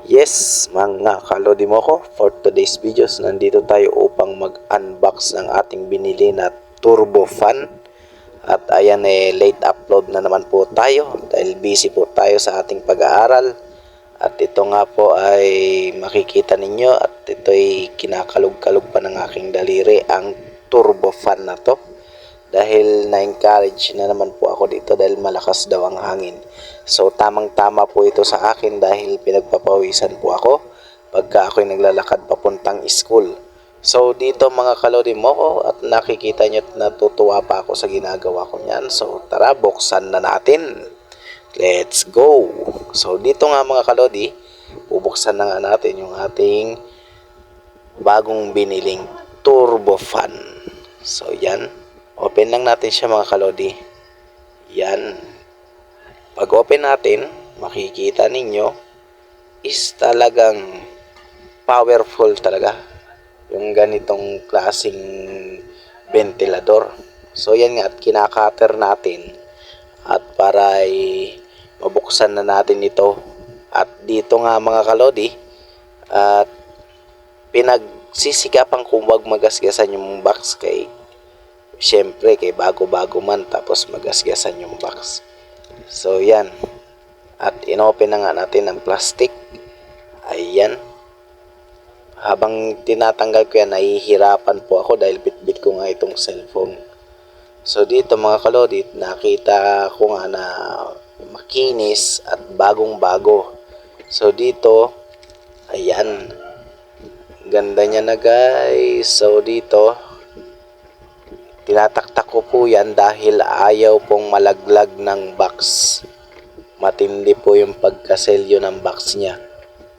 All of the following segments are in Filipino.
Yes, mga kalodi mo ko, for today's videos, nandito tayo upang mag-unbox ng ating binili na turbo fan. At ayan late upload na naman po tayo dahil busy po tayo sa ating pag-aaral. At ito nga po ay makikita ninyo at ito ay kinakalog-kalog pa ng aking daliri ang turbo fan na to. Dahil na-encourage na naman po ako dito dahil malakas daw ang hangin. So tamang-tama po ito sa akin dahil pinagpapawisan po ako pagka ako'y naglalakad papuntang school. So dito mga kalodi mo ko at nakikita nyo at natutuwa pa ako sa ginagawa ko niyan. So tara, buksan na natin. Let's go! So dito nga mga kalodi, bubuksan na nga natin yung ating bagong biniling turbo fan. So yan. Open lang natin siya mga kalodi. Yan. Pag open natin, makikita ninyo is talagang powerful talaga. Yung ganitong klaseng ventilador. So yan nga at kinakater natin. At para ay mabuksan na natin ito. At dito nga mga kalodi, at pinagsisikapan kung wag magasgasan yung box kay syempre kay bago-bago man tapos magasgasan yung box. So yan. At inopen na nga natin ang plastic. Ayan. Habang tinatanggal ko yan, nahihirapan po ako dahil bitbit ko nga itong cellphone. So dito mga kalodi, nakita ko nga na makinis at bagong-bago. So dito, ayan. Ganda niya na guys. So dito, tinataktak ko po yan dahil ayaw pong malaglag ng box. Matindi po yung pagkaselyo ng box niya.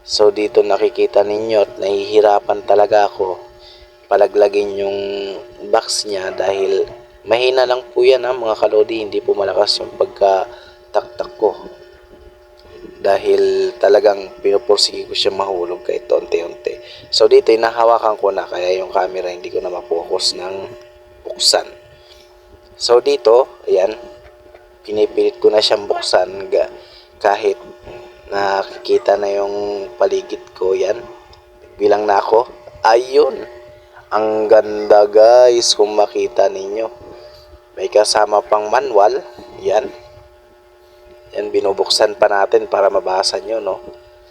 So dito nakikita ninyo at nahihirapan talaga ako palaglagin yung box niya dahil mahina lang po yan mga kalodi. Hindi po malakas yung pagkataktak ko. Dahil talagang pinupursige ko siya mahulog kahit unti-unti. So dito inahawakan ko na kaya yung camera hindi ko na mapokus ng buksan. So dito, ayan, pinipilit ko na siyang buksan kahit nakikita na yung paligid ko, yan. Bilang na ako, ayun. Ang ganda guys kung makita ninyo. May kasama pang manual, yan. Yan, binubuksan pa natin para mabasa nyo, no?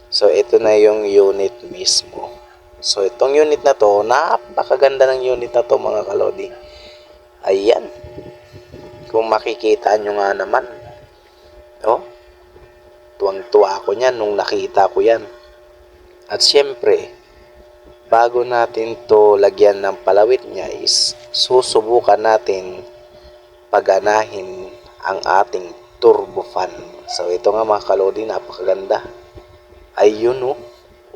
So ito na yung unit mismo. So itong unit na to, napakaganda ng unit na to mga kalodi. Ayan. Kung makikita nyo nga naman. Oh. Tuwang-tuwa ako niyan nung nakita ko yan. At syempre, bago natin to lagyan ng palawit niya is susubukan natin paganahin ang ating turbo fan. So ito nga mga kalodi, napakaganda. Ayun oh.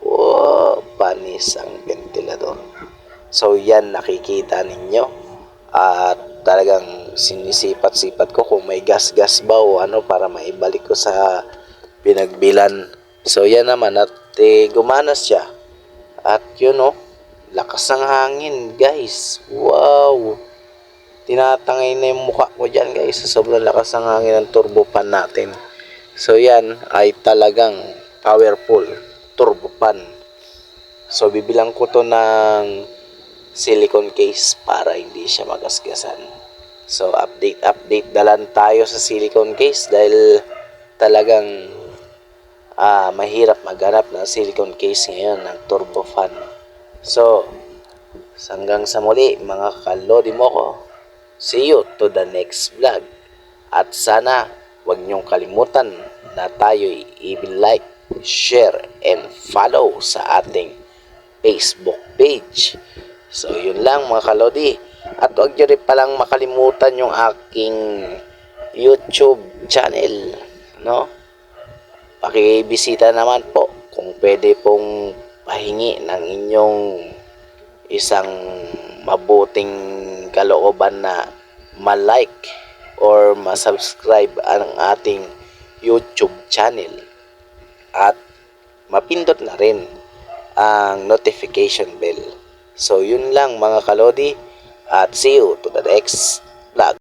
Oh, panis ang ventilador. So yan nakikita ninyo. At talagang sinisipat-sipat ko kung may gas-gas ba o ano para maibalik ko sa pinagbilan. So yan naman at gumana siya. At yun lakas ng hangin guys. Wow! Tinatangay na yung mukha ko dyan guys sa sobrang lakas ng hangin ng turbo fan natin. So yan ay talagang powerful turbo fan. So bibilang ko to ng silicone case para hindi siya magasgasan. So update na lang tayo sa silicone case dahil talagang mahirap maghanap ng silicone case ngayon ng turbo fan. So hanggang sa muli mga kalodi mo ko. See you to the next vlog. At sana wag niyong kalimutan na tayo i-like, share, and follow sa ating Facebook page. So yun lang mga kalodi. At huwag nyo rin palang makalimutan yung aking YouTube channel, no? Pakibisita naman po kung pwede pong pahingi ng inyong isang mabuting kalooban na ma-like or ma-subscribe ang ating YouTube channel. At mapindot na rin ang notification bell. So yun lang mga kalodi at see you to the next vlog.